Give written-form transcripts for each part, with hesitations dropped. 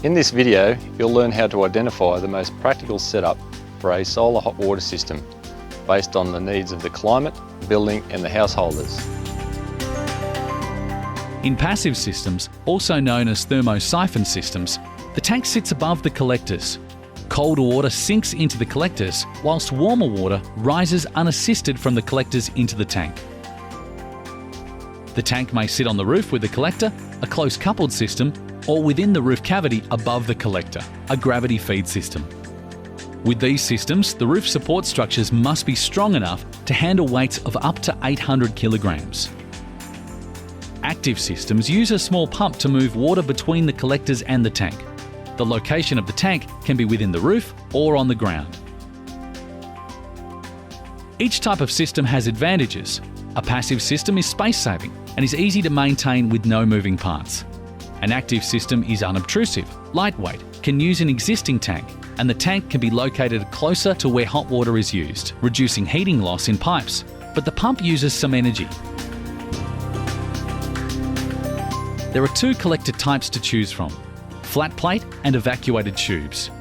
In this video, you'll learn how to identify the most practical setup for a solar hot water system based on the needs of the climate, building and the householders. In passive systems, also known as thermosiphon systems, the tank sits above the collectors. Colder water sinks into the collectors, whilst warmer water rises unassisted from the collectors into the tank. The tank may sit on the roof with the collector, a close coupled system, or within the roof cavity above the collector, a gravity feed system. With these systems, the roof support structures must be strong enough to handle weights of up to 800 kilograms. Active systems use a small pump to move water between the collectors and the tank. The location of the tank can be within the roof or on the ground. Each type of system has advantages. A passive system is space-saving and is easy to maintain with no moving parts. An active system is unobtrusive, lightweight, can use an existing tank, and the tank can be located closer to where hot water is used, reducing heating loss in pipes, but the pump uses some energy. There are two collector types to choose from: flat plate and evacuated tubes.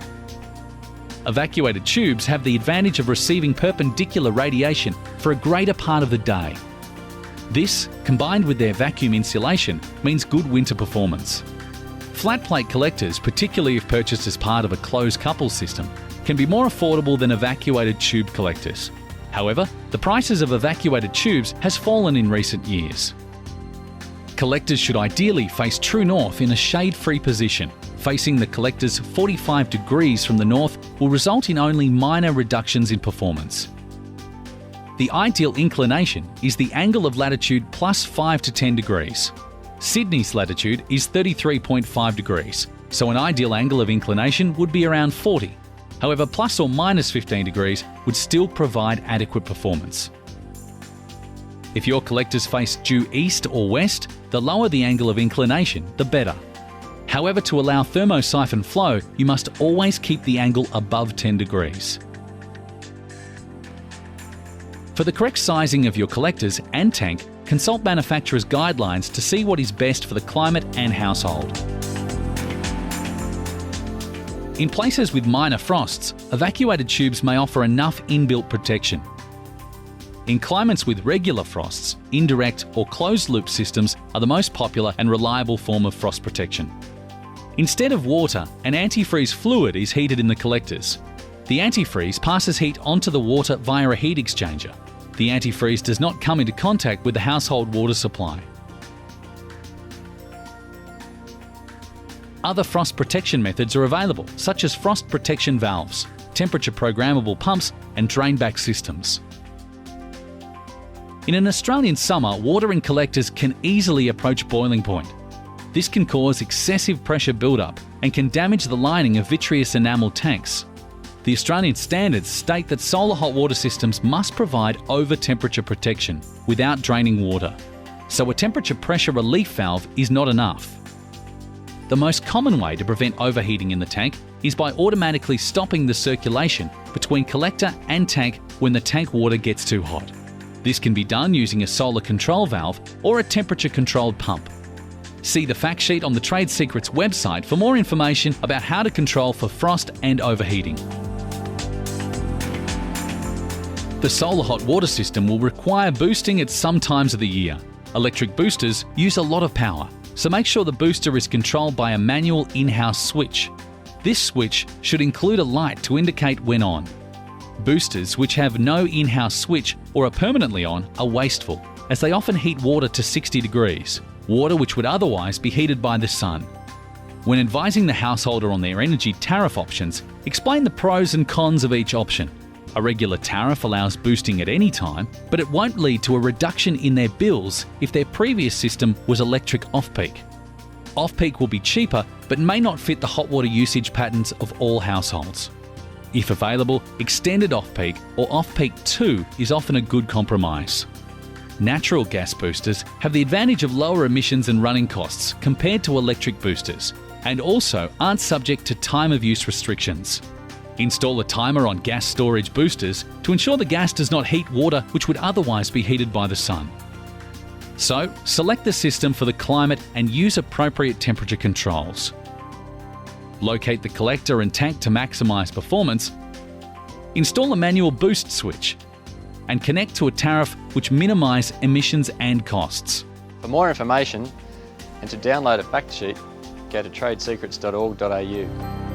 Evacuated tubes have the advantage of receiving perpendicular radiation for a greater part of the day. This, combined with their vacuum insulation, means good winter performance. Flat plate collectors, particularly if purchased as part of a closed couple system, can be more affordable than evacuated tube collectors. However, the prices of evacuated tubes has fallen in recent years. Collectors should ideally face true north in a shade-free position. Facing the collectors 45 degrees from the north will result in only minor reductions in performance. The ideal inclination is the angle of latitude plus 5 to 10 degrees. Sydney's latitude is 33.5 degrees, so an ideal angle of inclination would be around 40. However, plus or minus 15 degrees would still provide adequate performance. If your collectors face due east or west, the lower the angle of inclination, the better. However, to allow thermosiphon flow, you must always keep the angle above 10 degrees. For the correct sizing of your collectors and tank, consult manufacturer's guidelines to see what is best for the climate and household. In places with minor frosts, evacuated tubes may offer enough inbuilt protection. In climates with regular frosts, indirect or closed-loop systems are the most popular and reliable form of frost protection. Instead of water, an antifreeze fluid is heated in the collectors. The antifreeze passes heat onto the water via a heat exchanger. The antifreeze does not come into contact with the household water supply. Other frost protection methods are available, such as frost protection valves, temperature programmable pumps, and drainback systems. In an Australian summer, water in collectors can easily approach boiling point. This can cause excessive pressure buildup and can damage the lining of vitreous enamel tanks. The Australian standards state that solar hot water systems must provide over-temperature protection without draining water, so a temperature pressure relief valve is not enough. The most common way to prevent overheating in the tank is by automatically stopping the circulation between collector and tank when the tank water gets too hot. This can be done using a solar control valve or a temperature-controlled pump. See the fact sheet on the Trade Secrets website for more information about how to control for frost and overheating. The solar hot water system will require boosting at some times of the year. Electric boosters use a lot of power, so make sure the booster is controlled by a manual in-house switch. This switch should include a light to indicate when on. Boosters which have no in-house switch or are permanently on are wasteful, as they often heat water to 60 degrees, water which would otherwise be heated by the sun. When advising the householder on their energy tariff options, explain the pros and cons of each option. A regular tariff allows boosting at any time, but it won't lead to a reduction in their bills if their previous system was electric off-peak. Off-peak will be cheaper, but may not fit the hot water usage patterns of all households. If available, extended off-peak or off-peak 2 is often a good compromise. Natural gas boosters have the advantage of lower emissions and running costs compared to electric boosters, and also aren't subject to time of use restrictions. Install a timer on gas storage boosters to ensure the gas does not heat water which would otherwise be heated by the sun. So, select the system for the climate and use appropriate temperature controls. locate the collector and tank to maximise performance, install a manual boost switch, and connect to a tariff which minimise emissions and costs. For more information and to download a fact sheet, go to tradesecrets.org.au.